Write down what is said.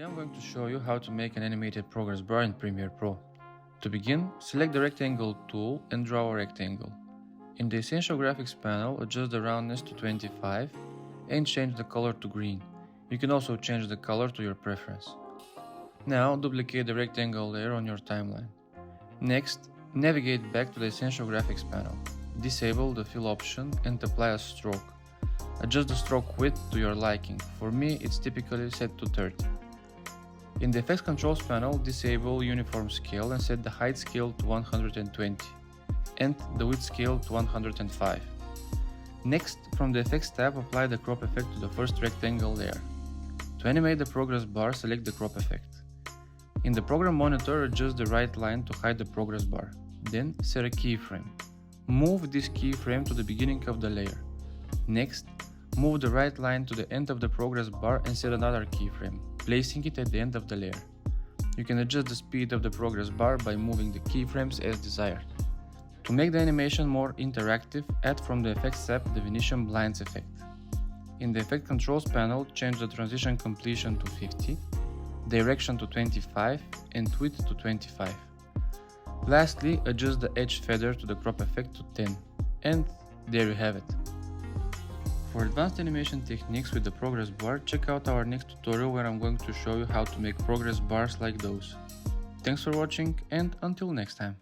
Today I'm going to show you how to make an animated progress bar in Premiere Pro. To begin, select the rectangle tool and draw a rectangle. In the Essential Graphics panel, adjust the roundness to 25 and change the color to green. You can also change the color to your preference. Now duplicate the rectangle layer on your timeline. Next, navigate back to the Essential Graphics panel. Disable the fill option and apply a stroke. Adjust the stroke width to your liking. For me, it's typically set to 30. In the Effects Controls panel, disable Uniform Scale and set the height scale to 120 and the width scale to 105. Next, from the Effects tab, apply the crop effect to the first rectangle layer. To animate the progress bar, select the crop effect. In the Program Monitor, adjust the right line to hide the progress bar. Then, set a keyframe. Move this keyframe to the beginning of the layer. Next, move the right line to the end of the progress bar and set another keyframe, placing it at the end of the layer. You can adjust the speed of the progress bar by moving the keyframes as desired. To make the animation more interactive, add from the Effects tab the Venetian Blinds effect. In the Effect Controls panel, change the transition completion to 50, direction to 25 and width to 25. Lastly, adjust the edge feather to the crop effect to 10. And there you have it. For advanced animation techniques with the progress bar, check out our next tutorial where I'm going to show you how to make progress bars like those. Thanks for watching and until next time.